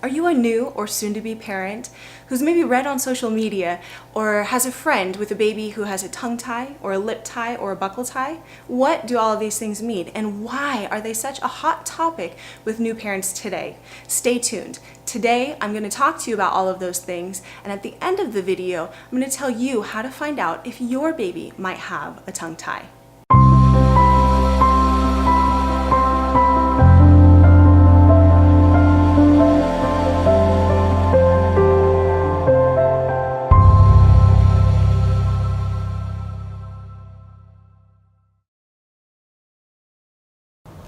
Are you a new or soon-to-be parent who's maybe read on social media or has a friend with a baby who has a tongue tie or a lip tie or a buccal tie? What do all of these things mean, and why are they such a hot topic with new parents today? Stay tuned. Today, I'm going to talk to you about all of those things, and at the end of the video, I'm going to tell you how to find out if your baby might have a tongue tie.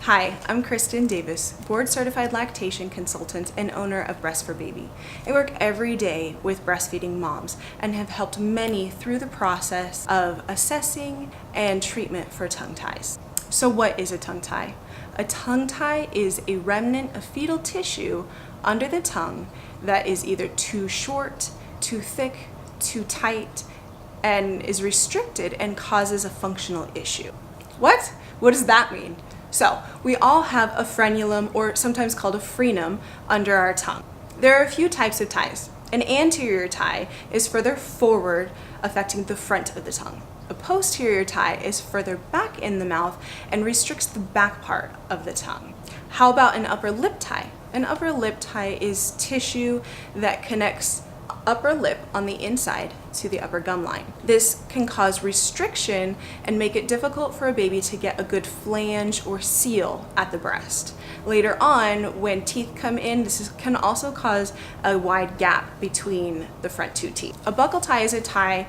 Hi, I'm Kristen Davis, board-certified lactation consultant and owner of Breast for Baby. I work every day with breastfeeding moms and have helped many through the process of assessing and treatment for tongue ties. So what is a tongue tie? A tongue tie is a remnant of fetal tissue under the tongue that is either too short, too thick, too tight, and is restricted and causes a functional issue. What? What does that mean? So, we all have a frenulum, or sometimes called a frenum, under our tongue. There are a few types of ties. An anterior tie is further forward, affecting the front of the tongue. A posterior tie is further back in the mouth and restricts the back part of the tongue. How about an upper lip tie? An upper lip tie is tissue that connects upper lip on the inside to the upper gum line. This can cause restriction and make it difficult for a baby to get a good flange or seal at the breast. Later on, when teeth come in, can also cause a wide gap between the front two teeth. A buccal tie is a tie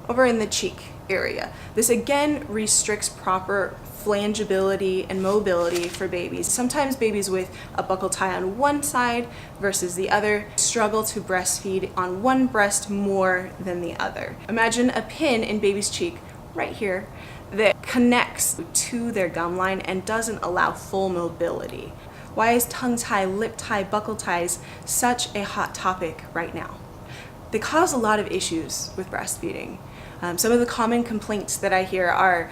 over in the cheek area. This again restricts proper flangeability and mobility for babies. Sometimes babies with a buccal tie on one side versus the other struggle to breastfeed on one breast more than the other. Imagine a pin in baby's cheek right here that connects to their gum line and doesn't allow full mobility. Why is tongue tie, lip tie, buccal ties such a hot topic right now? They cause a lot of issues with breastfeeding. Some of the common complaints that I hear are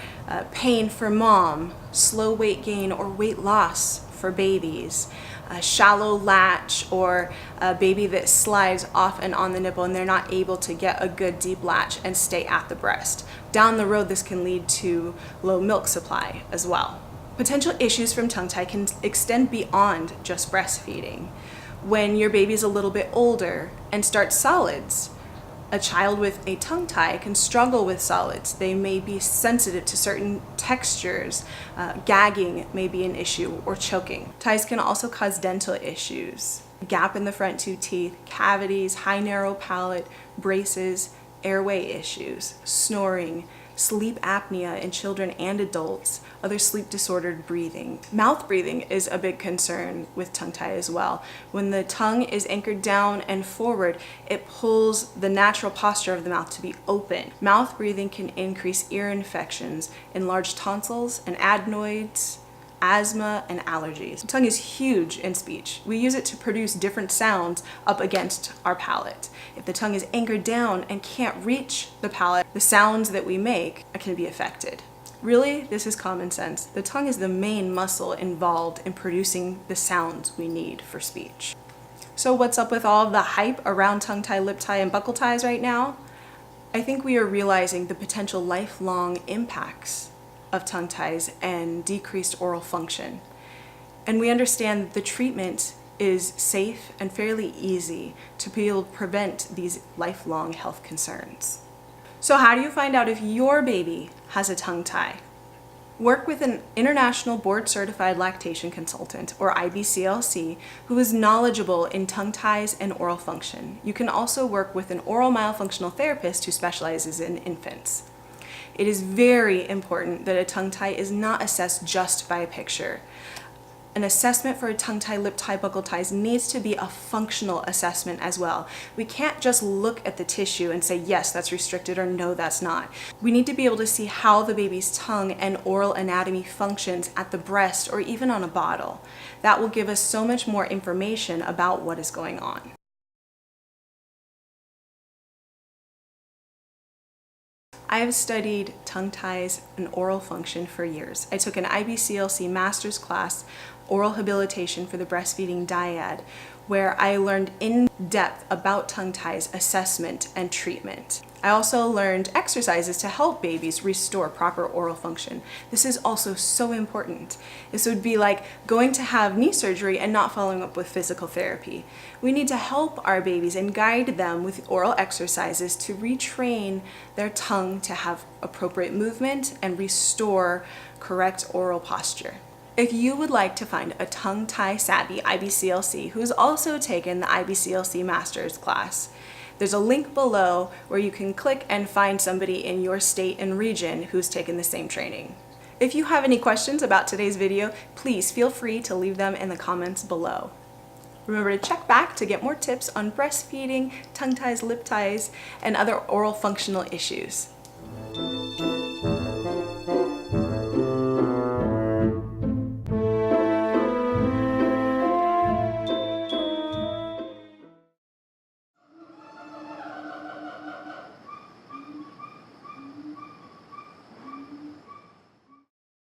pain for mom, slow weight gain or weight loss for babies, a shallow latch, or a baby that slides off and on the nipple and they're not able to get a good deep latch and stay at the breast. Down the road, this can lead to low milk supply as well. Potential issues from tongue tie can extend beyond just breastfeeding. When your baby's a little bit older and starts solids, a child with a tongue tie can struggle with solids. They may be sensitive to certain textures. Gagging may be an issue, or choking. Ties can also cause dental issues. Gap in the front two teeth, cavities, high narrow palate, braces, airway issues, snoring, sleep apnea in children and adults, other sleep disordered breathing. Mouth breathing is a big concern with tongue tie as well. When the tongue is anchored down and forward, it pulls the natural posture of the mouth to be open. Mouth breathing can increase ear infections, enlarged tonsils and adenoids, asthma, and allergies. The tongue is huge in speech. We use it to produce different sounds up against our palate. If the tongue is anchored down and can't reach the palate, the sounds that we make can be affected. Really, this is common sense. The tongue is the main muscle involved in producing the sounds we need for speech. So what's up with all of the hype around tongue tie, lip tie, and buccal ties right now? I think we are realizing the potential lifelong impacts of tongue ties and decreased oral function. And we understand the treatment is safe and fairly easy to be able to prevent these lifelong health concerns. So how do you find out if your baby has a tongue tie? Work with an international board-certified lactation consultant, or IBCLC, who is knowledgeable in tongue ties and oral function. You can also work with an oral myofunctional therapist who specializes in infants. It is very important that a tongue tie is not assessed just by a picture. An assessment for a tongue tie, lip tie, buccal ties needs to be a functional assessment as well. We can't just look at the tissue and say, yes, that's restricted, or no, that's not. We need to be able to see how the baby's tongue and oral anatomy functions at the breast or even on a bottle. That will give us so much more information about what is going on. I have studied tongue ties and oral function for years. I took an IBCLC master's class oral habilitation for the breastfeeding dyad, where I learned in depth about tongue ties, assessment, and treatment. I also learned exercises to help babies restore proper oral function. This is also so important. This would be like going to have knee surgery and not following up with physical therapy. We need to help our babies and guide them with oral exercises to retrain their tongue to have appropriate movement and restore correct oral posture. If you would like to find a tongue tie savvy IBCLC who has also taken the IBCLC Master's class, there's a link below where you can click and find somebody in your state and region who's taken the same training. If you have any questions about today's video, please feel free to leave them in the comments below. Remember to check back to get more tips on breastfeeding, tongue ties, lip ties, and other oral functional issues.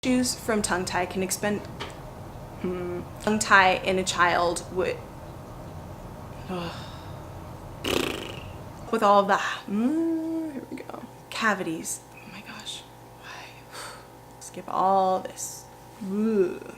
Issues from tongue tie can expend tongue tie in a child with all of the here we go, cavities. Oh my gosh, why skip all this? Ugh.